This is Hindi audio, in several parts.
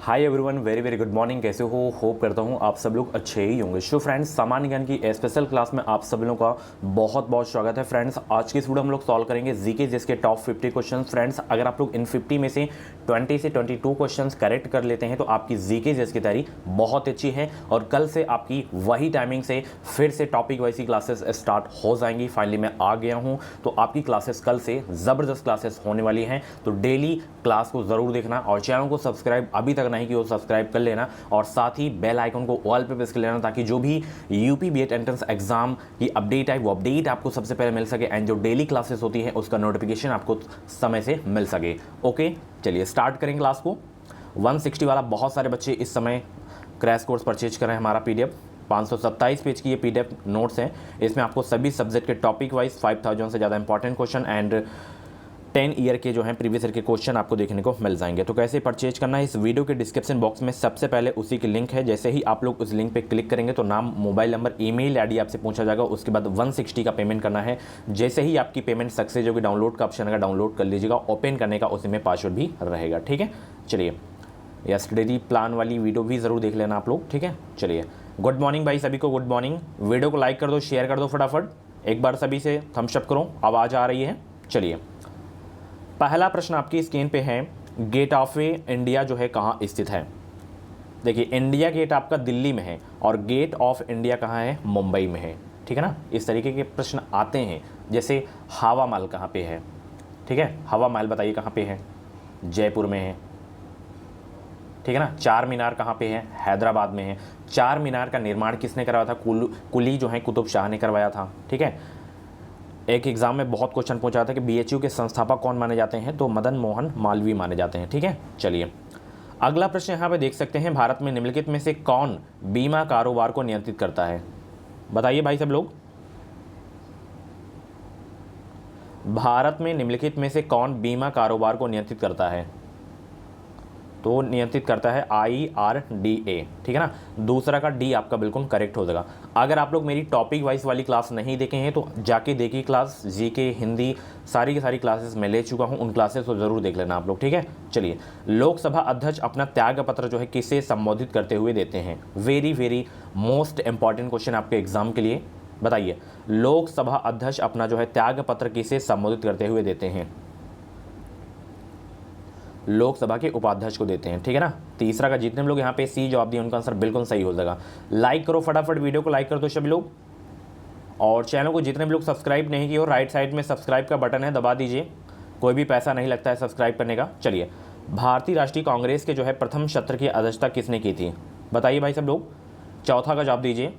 Hi everyone, very very good morning. कैसे हो? होप करता हूँ आप सब लोग अच्छे ही होंगे। सो फ्रेंड्स, सामान्य ज्ञान की स्पेशल क्लास में आप सब लोगों का बहुत बहुत स्वागत है। फ्रेंड्स, आज की इस वीडियो हम लोग सॉल्व करेंगे जीके जिसके टॉप 50 क्वेश्चन। फ्रेंड्स, अगर आप लोग इन 50 में से 20 से 22 क्वेश्चन करेक्ट कर लेते हैं तो आपकी जीके जिस की तैयारी बहुत अच्छी है और कल से आपकी वही टाइमिंग से फिर से टॉपिक वाइज क्लासेस स्टार्ट हो जाएंगी। फाइनली मैं आ गया हूँ, तो आपकी क्लासेस कल से ज़बरदस्त क्लासेस होने वाली हैं। तो डेली क्लास को ज़रूर देखना और चैनल को सब्सक्राइब अभी तक नहीं कि वो सब्सक्राइब कर लेना और साथ ही बेल आइकन को ऑल पे प्रेस कर लेना ताकि जो भी यूपी बीएड एंट्रेंस एग्जाम की अपडेट है वो अपडेट आपको सबसे पहले मिल सके एंड जो डेली क्लासेस होती है उसका नोटिफिकेशन आपको समय से मिल सके। ओके, चलिए स्टार्ट करेंगे क्लास को। 160 वाला बहुत सारे बच्चे इस समय क्रैश कोर्स परचेज कर रहे हैं। हमारा पीडीएफ 527 पेज की ये पीडीएफ नोट्स हैं। इसमें आपको सभी सब्जेक्ट के टॉपिक वाइज 5000 से ज़्यादा इंपॉर्टेंट क्वेश्चन एंड 10 ईयर के जो हैं प्रीवियस ईयर के क्वेश्चन आपको देखने को मिल जाएंगे। तो कैसे परचेज करना है, इस वीडियो के डिस्क्रिप्शन बॉक्स में सबसे पहले उसी की लिंक है। जैसे ही आप लोग उस लिंक पे क्लिक करेंगे तो नाम, मोबाइल नंबर, ईमेल आईडी आपसे पूछा जाएगा। उसके बाद 160 का पेमेंट करना है। जैसे ही आपकी पेमेंट सक्सेस होगी, डाउनलोड का ऑप्शन आएगा, डाउनलोड कर लीजिएगा। ओपन करने का उसी में पासवर्ड भी रहेगा। ठीक है, चलिए यस्टरडे प्लान वाली वीडियो भी ज़रूर देख लेना आप लोग। ठीक है, चलिए गुड मॉर्निंग भाई सभी को, गुड मॉर्निंग। वीडियो को लाइक कर दो, शेयर कर दो फटाफट। एक बार सभी से थम्स अप करो, आवाज़ आ रही है। चलिए पहला प्रश्न आपकी स्क्रीन पे है, गेट ऑफ वे इंडिया जो है कहाँ स्थित है। देखिए, इंडिया गेट आपका दिल्ली में है और गेट ऑफ इंडिया कहाँ है, मुंबई में है। ठीक है ना, इस तरीके के प्रश्न आते हैं। जैसे हवा महल कहाँ पे है, ठीक है, हवा महल बताइए कहाँ पे है, जयपुर में है। ठीक है ना, चार मीनार कहाँ पे है, हैदराबाद में है। चार मीनार का निर्माण किसने करवाया था, कुली जो है कुतुब शाह ने करवाया था। ठीक है, एक एग्जाम में बहुत क्वेश्चन पूछा था कि बीएचयू के संस्थापक कौन माने जाते हैं, तो मदन मोहन मालवीय माने जाते हैं। ठीक है, चलिए अगला प्रश्न यहाँ पे देख सकते हैं, भारत में निम्नलिखित में से कौन बीमा कारोबार को नियंत्रित करता है। बताइए भाई सब लोग, भारत में निम्नलिखित में से कौन बीमा कारोबार को नियंत्रित करता है। तो नियंत्रित करता है IRDA। ठीक है ना, दूसरा का डी आपका बिल्कुल करेक्ट हो जाएगा। अगर आप लोग मेरी टॉपिक वाइज वाली क्लास नहीं देखे हैं तो जाके देखिए क्लास, जीके, हिंदी, सारी की सारी क्लासेस मैं ले चुका हूं, उन क्लासेस को जरूर देख लेना आप लोग। ठीक है, चलिए लोकसभा अध्यक्ष अपना त्याग पत्र जो है किसे संबोधित करते हुए देते हैं। Very very most important question आपके एग्जाम के लिए। बताइए, लोकसभा अध्यक्ष अपना जो है त्याग पत्र किसे संबोधित करते हुए देते हैं। लोकसभा के उपाध्यक्ष को देते हैं। ठीक है ना, तीसरा का जितने लोग यहाँ पे सी जवाब दिए उनका आंसर बिल्कुल सही हो जाएगा। लाइक करो फटाफट, वीडियो को लाइक कर दो सभी लोग और चैनल को जितने भी लोग सब्सक्राइब नहीं किए हो, राइट साइड में सब्सक्राइब का बटन है, दबा दीजिए। कोई भी पैसा नहीं लगता है सब्सक्राइब करने का। चलिए, भारतीय राष्ट्रीय कांग्रेस के जो है प्रथम सत्र की अध्यक्षता किसने की थी। बताइए भाई सब लोग, चौथा का जवाब दीजिए।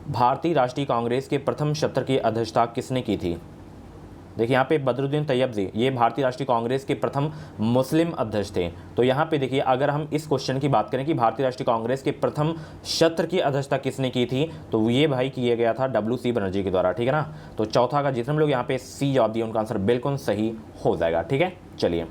भारतीय राष्ट्रीय कांग्रेस के प्रथम सत्र की अध्यक्षता किसने की थी। देखिए यहाँ पे बदरुद्दीन तैयब जी, ये भारतीय राष्ट्रीय कांग्रेस के प्रथम मुस्लिम अध्यक्ष थे। तो यहाँ पे देखिए, अगर हम इस क्वेश्चन की बात करें कि भारतीय राष्ट्रीय कांग्रेस के प्रथम सत्र की अध्यक्षता किसने की थी, तो ये भाई किया गया था WC बनर्जी के द्वारा। ठीक है ना, तो चौथा का जितने लोग यहाँ पे सी जवाब दिए उनका आंसर बिल्कुल सही हो जाएगा। ठीक है, चलिए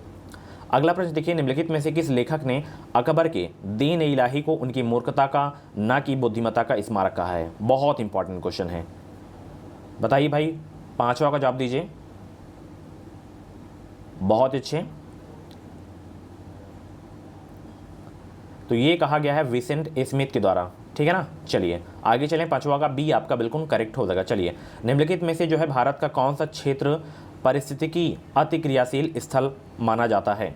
अगला प्रश्न देखिए, निम्नलिखित में से किस लेखक ने अकबर के दीन इलाही को उनकी मूर्खता का ना कि बुद्धिमत्ता का स्मारक कहा है। बहुत इंपॉर्टेंट क्वेश्चन है, बताइए भाई, पांचवा का जवाब दीजिए। बहुत अच्छे, तो ये कहा गया है विसेंट स्मिथ के द्वारा। ठीक है ना, चलिए आगे चलें। पांचवा का बी आपका बिल्कुल करेक्ट हो जाएगा। चलिए, निम्नलिखित में से जो है भारत का कौन सा क्षेत्र पारिस्थितिकी अतिक्रियाशील स्थल माना जाता है।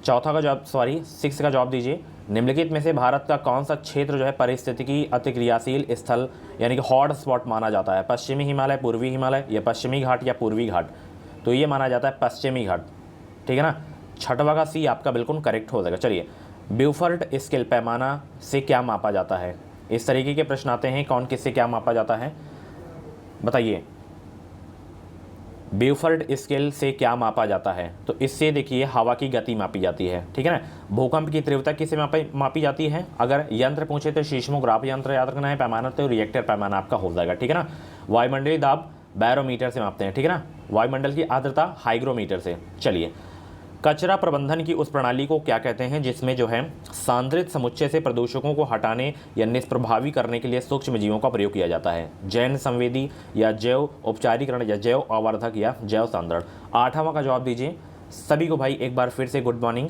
चौथा का जवाब, सॉरी 6 का जवाब दीजिए। निम्नलिखित में से भारत का कौन सा क्षेत्र जो है पारिस्थितिकी अतिक्रियाशील स्थल यानी कि हॉट स्पॉट माना जाता है। पश्चिमी हिमालय, पूर्वी हिमालय, या पश्चिमी घाट या पूर्वी घाट। तो ये माना जाता है पश्चिमी घाट। ठीक है ना, छठवा का सी आपका बिल्कुल करेक्ट हो जाएगा। चलिए, ब्यूफर्ट स्केल पैमाना से क्या मापा जाता है। इस तरीके के प्रश्न आते हैं, कौन किससे क्या मापा जाता है, बताइए। ब्यूफर्ट स्केल से क्या मापा जाता है, तो इससे देखिए हवा की गति मापी जाती है। ठीक है ना, भूकंप की तीव्रता किससे मापी जाती है। अगर यंत्र पूछे तो सीस्मोग्राफ यंत्र याद रखना है, पैमाना तो रिएक्टर पैमाना आपका हो जाएगा। ठीक है ना, वायुमंडलीय दाब बैरोमीटर से मापते हैं। ठीक है ना, वायुमंडल की आर्द्रता हाइग्रोमीटर से। चलिए, कचरा प्रबंधन की उस प्रणाली को क्या कहते हैं जिसमें जो है सांद्रित समुच्चय से प्रदूषकों को हटाने या निष्प्रभावी करने के लिए सूक्ष्म जीवों का प्रयोग किया जाता है। जैन संवेदी या जैव उपचारीकरण या जैव आवर्धक या जैव सांद्रण। आठवां का जवाब दीजिए सभी को भाई एक बार फिर से गुड मॉर्निंग।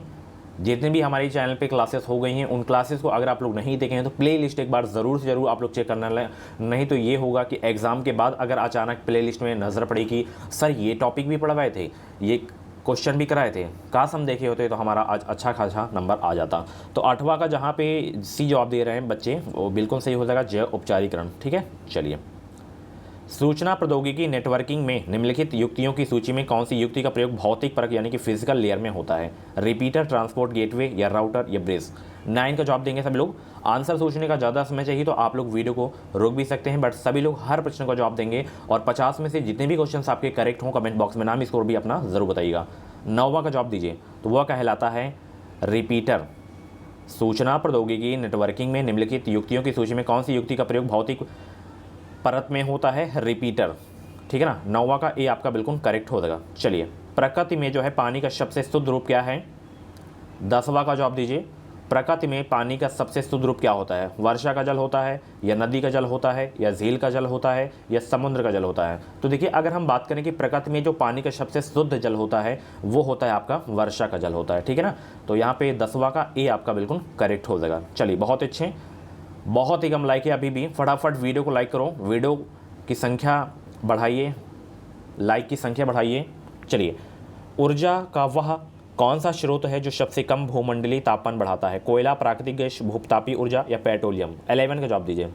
जितने भी हमारे चैनल पे क्लासेस हो गई हैं उन क्लासेस को अगर आप लोग नहीं देखे हैं तो प्ले लिस्ट एक बार ज़रूर से ज़रूर आप लोग चेक करना लें, नहीं तो ये होगा कि एग्ज़ाम के बाद अगर अचानक प्ले लिस्ट में नज़र पड़ी कि सर ये टॉपिक भी पढ़वाए थे, ये क्वेश्चन भी कराए थे, काश हम देखे होते तो हमारा आज अच्छा खासा नंबर आ जाता। तो 8वां का जहाँ पे सी जवाब दे रहे हैं बच्चे वो बिल्कुल सही हो जाएगा, जय उपचारीकरण। ठीक है, चलिए। सूचना प्रौद्योगिकी नेटवर्किंग में निम्नलिखित युक्तियों की सूची में कौन सी युक्ति का प्रयोग भौतिक परक यानी कि फिजिकल लेयर में होता है? रिपीटर, ट्रांसपोर्ट गेटवे या राउटर या ब्रिज? 9 का जवाब देंगे सभी लोग। आंसर सोचने का ज़्यादा समय चाहिए तो आप लोग वीडियो को रोक भी सकते हैं, बट सभी लोग हर प्रश्न का जवाब देंगे और 50 में से जितने भी क्वेश्चन आपके करेक्ट हों कमेंट बॉक्स में नाम स्कोर भी अपना ज़रूर बताइएगा। 9वां का जवाब दीजिए, तो वह कहलाता है रिपीटर। सूचना प्रौद्योगिकी नेटवर्किंग में निम्नलिखित युक्तियों की सूची में कौन सी युक्ति का प्रयोग भौतिक परत में होता है? रिपीटर। ठीक है ना, 9वां का ए आपका बिल्कुल करेक्ट हो जाएगा। चलिए, प्रकृति में जो है पानी का सबसे शुद्ध रूप क्या है? 10वां का जवाब दीजिए, प्रकृति में पानी का सबसे शुद्ध रूप क्या होता है? वर्षा का जल होता है या नदी का जल होता है या झील का जल होता है या समुद्र का जल होता है? तो देखिए, अगर हम बात करें कि प्रकृति में जो पानी का सबसे शुद्ध जल होता है वो होता है आपका वर्षा का जल होता है। ठीक है ना, तो यहाँ पे 10वां का ए आपका बिल्कुल करेक्ट हो जाएगा। चलिए, बहुत अच्छे, बहुत ही कम लाइक है अभी भी, फटाफट वीडियो को लाइक करो, वीडियो की संख्या बढ़ाइए, लाइक की संख्या बढ़ाइए। चलिए, ऊर्जा का वह कौन सा स्रोत है जो सबसे कम भूमंडलीय तापमान बढ़ाता है? कोयला, प्राकृतिक गैस, भूतापीय ऊर्जा या पेट्रोलियम? 11 का जवाब दीजिए।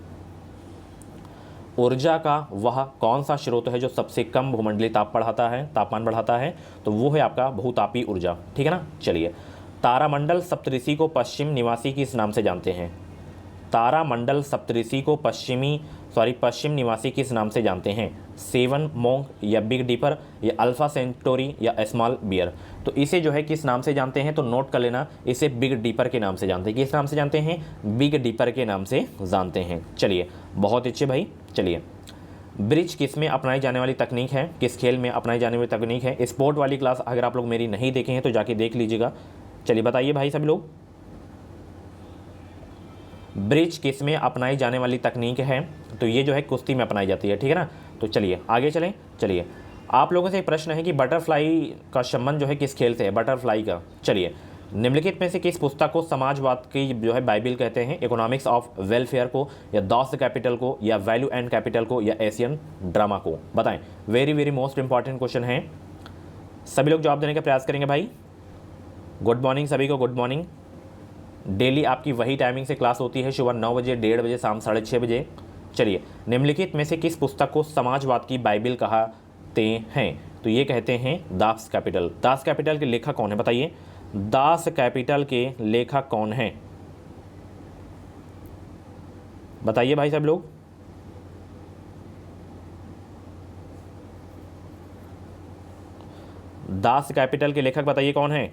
ऊर्जा का वह कौन सा स्रोत है जो सबसे कम भूमंडलीय तापमान बढ़ाता है? तो वो है आपका भूतापीय ऊर्जा। ठीक है ना, चलिए। तारामंडल सप्तऋषि को पश्चिम निवासी किस नाम से जानते हैं? तारामंडल सप्तऋषि को पश्चिम निवासी किस नाम से जानते हैं? सेवन मोंग या बिग डीपर या अल्फा सेंटोरी या स्मॉल बियर? तो इसे जो है किस नाम से जानते हैं? तो नोट कर लेना, इसे बिग डीपर के नाम से जानते हैं। किस नाम से जानते हैं? बिग डीपर के नाम से जानते हैं। चलिए, बहुत अच्छे भाई। चलिए, ब्रिज किस में अपनाई जाने वाली तकनीक है? किस खेल में अपनाई जाने वाली तकनीक है? स्पोर्ट वाली क्लास अगर आप लोग मेरी नहीं देखे हैं तो जाके देख लीजिएगा। चलिए बताइए भाई सभी लोग, ब्रिज किस में अपनाई जाने वाली तकनीक है? तो ये जो है कुश्ती में अपनाई जाती है। ठीक है ना, तो चलिए आगे चलें। चलिए, आप लोगों से एक प्रश्न है कि बटरफ्लाई का संबंध जो है किस खेल से है? बटरफ्लाई का। चलिए, निम्नलिखित में से किस पुस्तक को समाजवाद की जो है बाइबिल कहते हैं? इकोनॉमिक्स ऑफ वेलफेयर को या दास कैपिटल को या वैल्यू एंड कैपिटल को या एशियन ड्रामा को? बताएं, very very most important question है, सभी लोग जवाब देने का प्रयास करेंगे भाई। गुड मॉर्निंग सभी को, गुड मॉर्निंग। डेली आपकी वही टाइमिंग से क्लास होती है, सुबह 9 बजे, 1:30 बजे, शाम 6:30 बजे। चलिए, निम्नलिखित में से किस पुस्तक को समाजवाद की बाइबिल कहते हैं? तो ये कहते हैं दास कैपिटल। दास कैपिटल के लेखक कौन है बताइए? दास कैपिटल के लेखक कौन है? बताइए भाई सब लोग। दास कैपिटल के लेखक बताइए कौन है?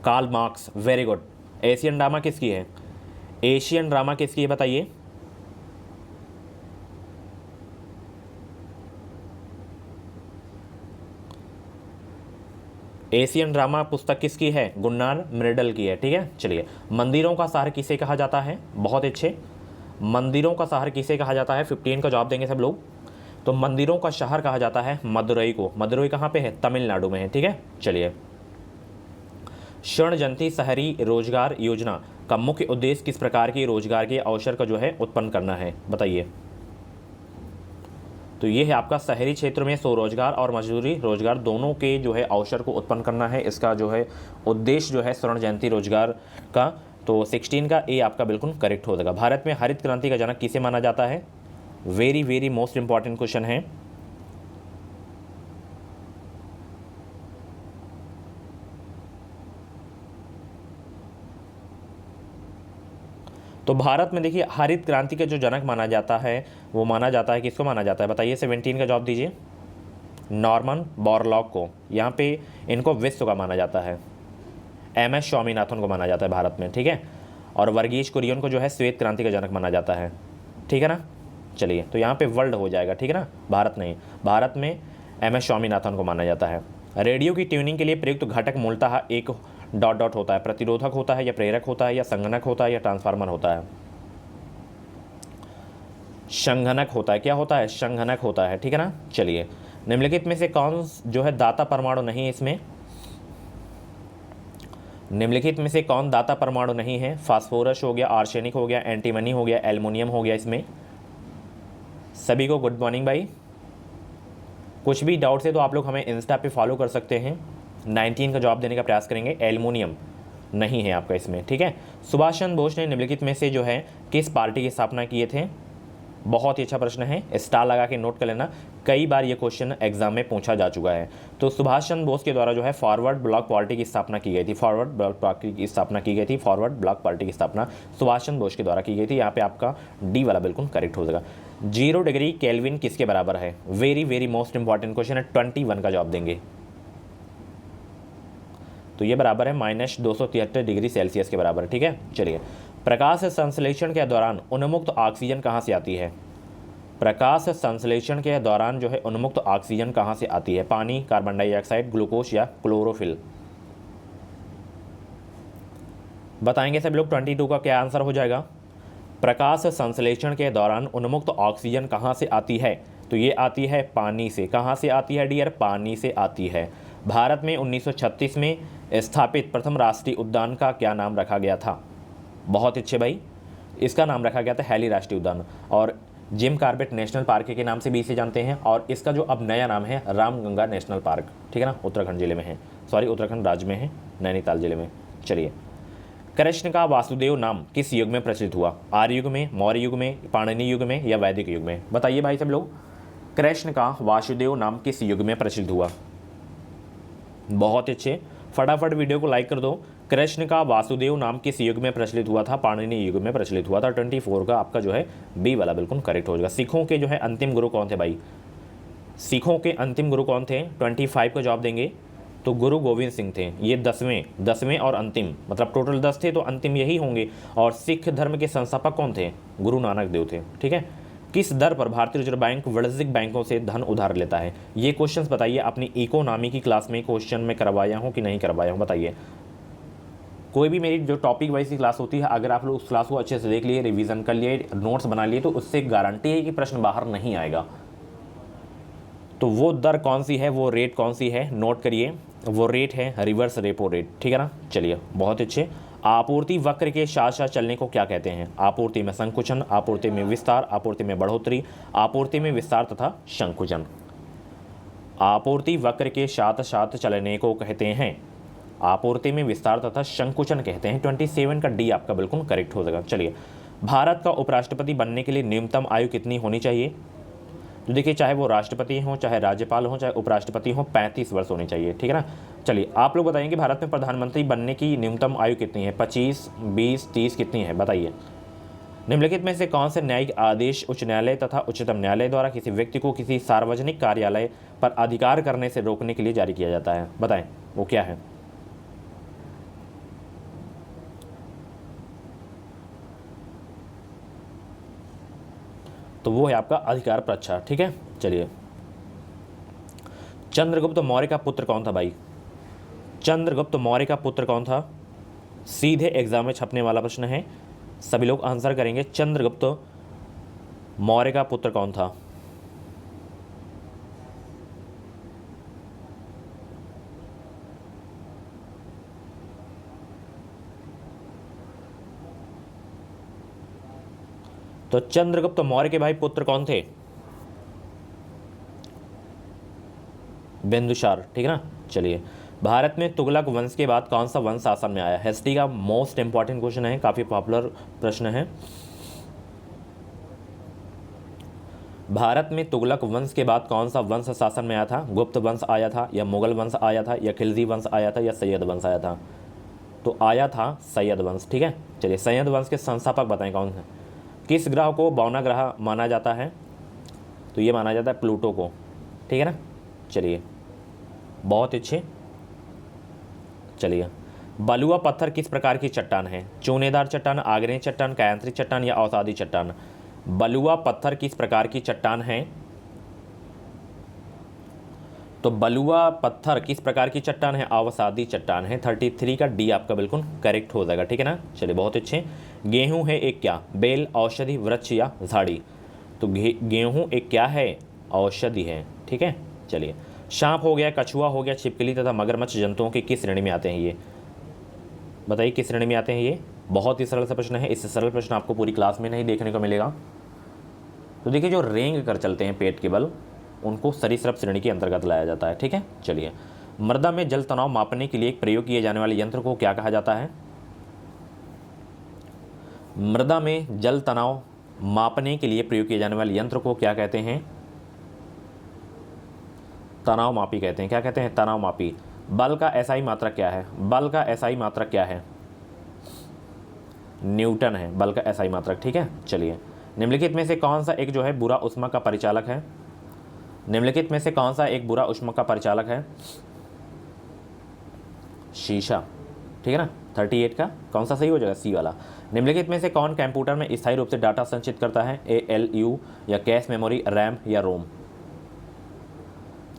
Karl Marx, very good. Asian drama किसकी है? एशियन ड्रामा किसकी है बताइए? एशियन ड्रामा पुस्तक किसकी है? गुन्नार म्रेडल की है। ठीक है, चलिए। मंदिरों का शहर किसे कहा जाता है? बहुत अच्छे, मंदिरों का शहर किसे कहा जाता है? 15 का जवाब देंगे सब लोग। तो मंदिरों का शहर कहा जाता है मदुरई को। मदुरई कहाँ पे है? तमिलनाडु में है। ठीक है, चलिए। स्वर्ण जयंती शहरी रोजगार योजना का मुख्य उद्देश्य किस प्रकार के रोजगार के अवसर का जो है उत्पन्न करना है? बताइए। तो ये है आपका शहरी क्षेत्र में स्वरोजगार और मजदूरी रोजगार दोनों के जो है अवसर को उत्पन्न करना है। इसका जो है उद्देश्य जो है स्वर्ण जयंती रोजगार का। तो 16 का ए आपका बिल्कुल करेक्ट हो जाएगा। भारत में हरित क्रांति का जनक किसे माना जाता है? Very very most important question है। तो भारत में देखिए हरित क्रांति का जो जनक माना जाता है वो माना जाता है, किसको माना जाता है बताइए? 17 का जवाब दीजिए। नॉर्मन बोरलॉग को। यहाँ पे इनको विश्व का माना जाता है। MS स्वामीनाथन को माना जाता है भारत में। ठीक है, और वर्गीज कुरियन को जो है श्वेत क्रांति का जनक माना जाता है। ठीक है ना, चलिए। तो यहाँ पे वर्ल्ड हो जाएगा। ठीक है ना, भारत नहीं, भारत में MS स्वामीनाथन को माना जाता है। रेडियो की ट्यूनिंग के लिए प्रयुक्त घटक मूलतः एक ... होता है। प्रतिरोधक होता है या प्रेरक होता है या संगणक होता है या ट्रांसफार्मर होता है? संघनक होता है। क्या होता है? संघनक होता है, ठीक है ना। चलिए, निम्नलिखित में से कौन जो है दाता परमाणु नहीं है इसमें? निम्नलिखित में से कौन दाता परमाणु नहीं है? फास्फोरस हो गया, आर्सेनिक हो गया, एंटीमनी हो गया, एल्युमिनियम हो गया। इसमें सभी को गुड मॉर्निंग भाई। कुछ भी डाउट्स है तो आप लोग हमें इंस्टा पे फॉलो कर सकते हैं। 19 का जवाब देने का प्रयास करेंगे। एल्युमिनियम नहीं है आपका इसमें, ठीक है। सुभाष चंद्र बोस ने निम्नलिखित में से जो है किस पार्टी की स्थापना किए थे? बहुत ही अच्छा प्रश्न है, स्टार लगा के नोट कर लेना। कई बार ये क्वेश्चन एग्जाम में पूछा जा चुका है। तो सुभाष चंद्र बोस के द्वारा जो है फॉरवर्ड ब्लॉक पार्टी की स्थापना की गई थी। फॉरवर्ड ब्लॉक पार्टी की स्थापना की गई थी। फॉरवर्ड ब्लॉक पार्टी की स्थापना सुभाष चंद्र बोस के द्वारा की गई थी। यहाँ पे आपका डी वाला बिल्कुल करेक्ट हो जाएगा। 0 डिग्री केल्विन किसके बराबर है? Very very most important question है। 21 का जवाब देंगे तो ये बराबर है -273 डिग्री सेल्सियस के बराबर, ठीक है। चलिए, प्रकाश संश्लेषण के दौरान उन्मुक्त ऑक्सीजन कहाँ से आती है? प्रकाश संश्लेषण के दौरान जो है उन्मुक्त ऑक्सीजन कहाँ से आती है? पानी, कार्बन डाइऑक्साइड, ग्लूकोज या क्लोरोफिल? बताएंगे सब लोग। 22 का क्या आंसर हो जाएगा? प्रकाश संश्लेषण के दौरान उन्मुक्त ऑक्सीजन कहाँ से आती है? तो ये आती है पानी से। कहाँ से आती है डियर? पानी से आती है। भारत में 1936 में स्थापित प्रथम राष्ट्रीय उद्यान का क्या नाम रखा गया था? बहुत अच्छे भाई, इसका नाम रखा गया था हैली राष्ट्रीय उद्यान, और जिम कॉर्बेट नेशनल पार्क के नाम से भी इसे जानते हैं। और इसका जो अब नया नाम है रामगंगा नेशनल पार्क, ठीक है ना, उत्तराखंड जिले में है, सॉरी उत्तराखंड राज्य में है, नैनीताल जिले में। चलिए, कृष्ण का वासुदेव नाम किस युग में प्रचलित हुआ? आर्य युग में, मौर्य युग में, पाणिनि युग में या वैदिक युग में? बताइए भाई सब लोग, कृष्ण का वासुदेव नाम किस युग में प्रचलित हुआ? बहुत अच्छे, फटाफट वीडियो को लाइक कर दो। कृष्ण का वासुदेव नाम किस युग में प्रचलित हुआ था? पाणिनि युग में प्रचलित हुआ था। 24 का आपका जो है बी वाला बिल्कुल करेक्ट हो जाएगा। सिखों के जो है अंतिम गुरु कौन थे भाई? सिखों के अंतिम गुरु कौन थे? 25 का जवाब देंगे तो गुरु गोविंद सिंह थे। ये 10वें और अंतिम, मतलब टोटल 10 थे तो अंतिम यही होंगे। और सिख धर्म के संस्थापक कौन थे? गुरु नानक देव थे, ठीक है। किस दर पर भारतीय रिजर्व बैंक वाणिज्यिक बैंकों से धन उधार लेता है? ये क्वेश्चंस बताइए, अपनी इकोनॉमी की क्लास में क्वेश्चन में करवाया हूँ कि नहीं करवाया हूँ? बताइए। कोई भी मेरी जो टॉपिक वाइज की क्लास होती है, अगर आप लोग उस क्लास को अच्छे से देख लिए, रिवीजन कर लिए, नोट्स बना लिए, तो उससे गारंटी है कि प्रश्न बाहर नहीं आएगा। तो वो दर कौन सी है, वो रेट कौन सी है, नोट करिए। वो रेट है रिवर्स रेपो रेट, ठीक है ना। चलिए, बहुत अच्छे। आपूर्ति वक्र के साथ साथ चलने को क्या कहते हैं? आपूर्ति में संकुचन, आपूर्ति में विस्तार, आपूर्ति में बढ़ोतरी, आपूर्ति में विस्तार तथा संकुचन। आपूर्ति वक्र के साथ साथ चलने को कहते हैं, आपूर्ति में विस्तार तथा संकुचन कहते हैं। 27 का डी आपका बिल्कुल करेक्ट हो जाएगा। चलिए, भारत का उपराष्ट्रपति बनने के लिए न्यूनतम आयु कितनी होनी चाहिए? तो देखिए, चाहे वो राष्ट्रपति हो, चाहे राज्यपाल हो, चाहे उपराष्ट्रपति हो, 35 वर्ष होनी चाहिए, ठीक है ना। चलिए, आप लोग बताएंगे भारत में प्रधानमंत्री बनने की न्यूनतम आयु कितनी है? 25, 20, 30 कितनी है? बताइए। निम्नलिखित में से कौन से न्यायिक आदेश उच्च न्यायालय तथा उच्चतम न्यायालय द्वारा किसी व्यक्ति को किसी सार्वजनिक कार्यालय पर अधिकार करने से रोकने के लिए जारी किया जाता है? बताएं, वो क्या है? तो वो है आपका अधिकार परीक्षा, ठीक है। चलिए, चंद्रगुप्त मौर्य का पुत्र कौन था भाई? चंद्रगुप्त मौर्य का पुत्र कौन था? सीधे एग्जाम में छपने वाला प्रश्न है, सभी लोग आंसर करेंगे। चंद्रगुप्त मौर्य का पुत्र कौन था? तो चंद्रगुप्त मौर्य के भाई पुत्र कौन थे? बिंदुसार, ठीक है ना। चलिए, भारत में तुगलक वंश के बाद कौन सा वंश शासन में आया? हिस्ट्री का मोस्ट इंपॉर्टेंट क्वेश्चन है, काफी पॉपुलर प्रश्न है। भारत में तुगलक वंश के बाद कौन सा वंश शासन में आया था? गुप्त वंश आया था, या मुगल वंश आया था, या खिलजी वंश आया था, या सैयद वंश आया था? तो आया था सैयद वंश, ठीक है। चलिए, सैयद वंश के संस्थापक बताएं कौन है? किस ग्रह को बौना ग्रह माना जाता है? तो ये माना जाता है प्लूटो को, ठीक है ना। चलिए, बहुत अच्छे। चलिए, बलुआ पत्थर किस प्रकार की चट्टान है? चूनेदार चट्टान, आग्नेय चट्टान, कायांत्रिक चट्टान या अवसादी चट्टान? बलुआ पत्थर किस प्रकार की चट्टान है? तो बलुआ पत्थर किस प्रकार की चट्टान है? अवसादी चट्टान है। 33 का डी आपका बिल्कुल करेक्ट हो जाएगा, ठीक है ना। चलिए, बहुत अच्छे। गेहूं है एक क्या? बेल, औषधि, वृक्ष या झाड़ी? तो गेहूँ एक क्या है, औषधि है। ठीक है, चलिए। सांप हो गया, कछुआ हो गया, छिपकली तथा मगरमच्छ जंतुओं की किस श्रेणी में आते हैं ये, बताइए किस श्रेणी में आते हैं ये। बहुत ही सरल सा प्रश्न है, इससे सरल प्रश्न आपको पूरी क्लास में नहीं देखने को मिलेगा। तो देखिए जो रेंग कर चलते हैं पेट के बल, उनको सरीसृप श्रेणी के अंतर्गत लाया जाता है। ठीक है, चलिए। मृदा में जल तनाव मापने के लिए प्रयोग किए जाने वाले यंत्र को क्या कहा जाता है। मृदा में जल तनाव मापने के लिए प्रयोग किए जाने वाले यंत्र को क्या कहते हैं, तनाव मापी कहते हैं। क्या कहते हैं, तनाव मापी। बल का एसआई मात्रक क्या है, बल का एसआई मात्रक क्या है, न्यूटन है बल का एसआई मात्रक। ठीक है, चलिए। निम्नलिखित में से कौन सा एक जो है बुरा ऊष्मा का परिचालक है, निम्नलिखित में से कौन सा एक बुरा ऊष्मा का परिचालक है, शीशा। ठीक है ना, 38 का कौन सा सही हो जाएगा, सी वाला। निम्नलिखित में से कौन कंप्यूटर में स्थायी रूप से डाटा संचित करता है, ALU या कैश मेमोरी, रैम या रोम।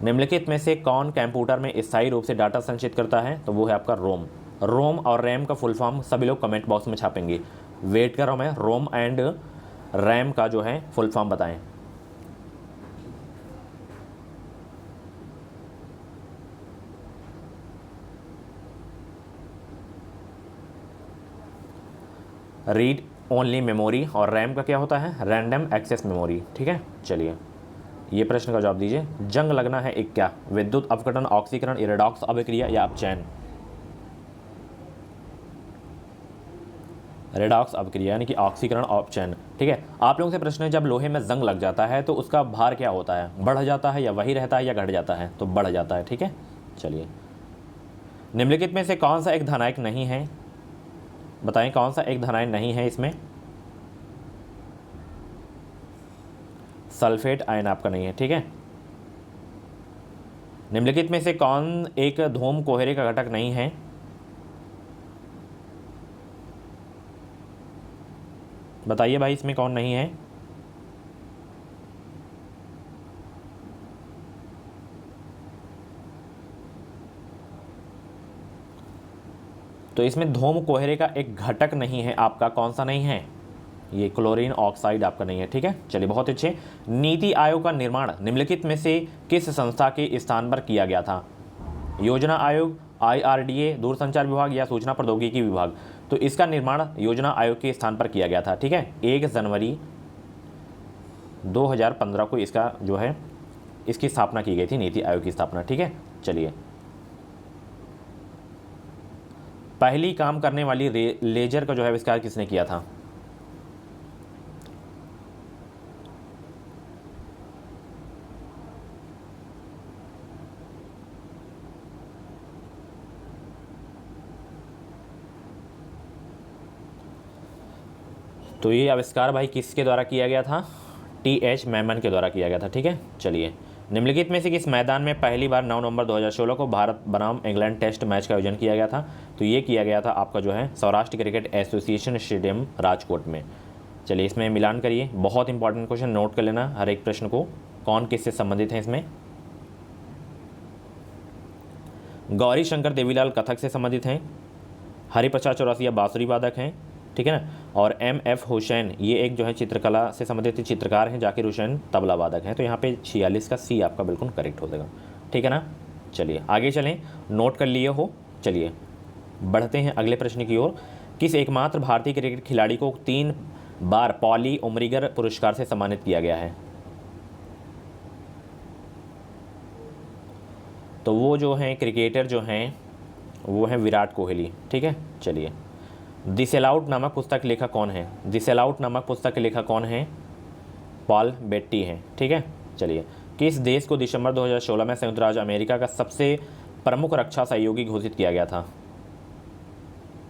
निम्नलिखित में से कौन कंप्यूटर में स्थायी रूप से डाटा संचित करता है, तो वो है आपका रोम। रोम और रैम का फुल फॉर्म सभी लोग कमेंट बॉक्स में छापेंगे, वेट कर रहा हूं मैं, रोम एंड रैम का जो है फुल फॉर्म बताएं। रीड ओनली मेमोरी, और रैम का क्या होता है, रैंडम एक्सेस मेमोरी। ठीक है, चलिए ये प्रश्न का जवाब दीजिए। जंग लगना है एक क्या, विद्युत अपघटन, ऑक्सीकरण, रेडॉक्स अभिक्रिया या अपचयन। रेडॉक्स अभिक्रिया यानी कि ऑक्सीकरण अपचयन। ठीक है, आप लोगों से प्रश्न है, जब लोहे में जंग लग जाता है तो उसका भार क्या होता है, बढ़ जाता है या वही रहता है या घट जाता है, तो बढ़ जाता है। ठीक है, चलिए। निम्नलिखित में से कौन सा एक धनायक नहीं है, बताएं कौन सा एक धनायक नहीं है इसमें, सल्फेट आयन आपका नहीं है। ठीक है, निम्नलिखित में से कौन एक धूम कोहरे का घटक नहीं है, बताइए भाई इसमें कौन नहीं है, तो इसमें धूम कोहरे का एक घटक नहीं है आपका, कौन सा नहीं है, ये क्लोरीन ऑक्साइड आपका नहीं है। ठीक है, चलिए बहुत अच्छे। नीति आयोग का निर्माण निम्नलिखित में से किस संस्था के स्थान पर किया गया था, योजना आयोग, IRDA, दूरसंचार विभाग या सूचना प्रौद्योगिकी विभाग। तो इसका निर्माण योजना आयोग के स्थान पर किया गया था। ठीक है, 1 जनवरी 2015 को इसका जो है इसकी स्थापना की गई थी, नीति आयोग की स्थापना। ठीक है, चलिए। पहली काम करने वाली लेजर का जो है आविष्कार किसने किया था, तो ये आविष्कार भाई किसके द्वारा किया गया था, TH मैमन के द्वारा किया गया था। ठीक है, चलिए। निम्नलिखित में से किस मैदान में पहली बार 9 नवंबर 2016 को भारत बनाम इंग्लैंड टेस्ट मैच का आयोजन किया गया था, तो ये किया गया था आपका जो है Saurashtra cricket association stadium Rajkot में। चलिए इसमें मिलान करिए, बहुत इंपॉर्टेंट क्वेश्चन, नोट कर लेना हर एक प्रश्न को, कौन किससे संबंधित है इसमें। गौरी शंकर देवीलाल कथक से संबंधित हैं, हरिप्रसाद चौरसिया बांसुरी वादक हैं। ठीक है ना, और MF हुसैन ये एक जो है चित्रकला से संबंधित चित्रकार हैं, जाकिर हुसैन तबला वादक हैं। तो यहाँ पे 46 का सी आपका बिल्कुल करेक्ट हो जाएगा। ठीक है ना, चलिए आगे चलें, नोट कर लिए हो। चलिए बढ़ते हैं अगले प्रश्न की ओर। किस एकमात्र भारतीय क्रिकेट खिलाड़ी को 3 बार पॉली उमरिगर पुरस्कार से सम्मानित किया गया है, तो वो जो हैं क्रिकेटर जो हैं वो हैं विराट कोहली। ठीक है, चलिए। द सेलआउट नामक पुस्तक लेखक कौन है, द सेलआउट नामक पुस्तक के लेखक कौन है, पॉल बेट्टी हैं। ठीक है, चलिए। किस देश को दिसंबर 2016 में संयुक्त राज्य अमेरिका का सबसे प्रमुख रक्षा सहयोगी घोषित किया गया था,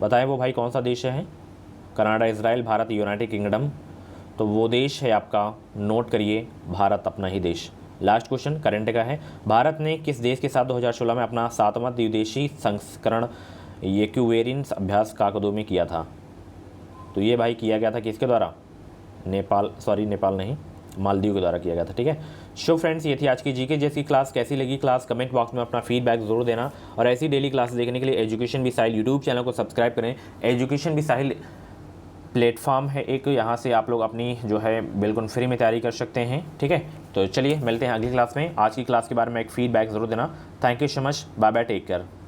बताएं वो भाई कौन सा देश है, Canada, Israel, Bharat, United kingdom. तो वो देश है आपका, नोट करिए, भारत अपना ही देश। लास्ट क्वेश्चन करंट का है, भारत ने किस देश के साथ 2016 में अपना 7वां द्विदेशीय संस्करण एक्वेरियंस अभ्यास काकदो में किया था, तो ये भाई किया गया था किसके द्वारा, नेपाल नहीं, मालदीव के द्वारा किया गया था। ठीक है, सो फ्रेंड्स ये थी आज की जीके जैसी क्लास। कैसी लगी क्लास कमेंट बॉक्स में अपना फीडबैक जरूर देना, और ऐसी डेली क्लास देखने के लिए एजुकेशन भी साहिल यूट्यूब चैनल को सब्सक्राइब करें। एजुकेशन भी साहिल प्लेटफॉर्म है एक, यहाँ से आप लोग अपनी जो है बिल्कुल फ्री में तैयारी कर सकते हैं। ठीक है, तो चलिए मिलते हैं अगली क्लास में। आज की क्लास के बारे में एक फीडबैक ज़रूर देना। Thank you so much, bye bye, take care.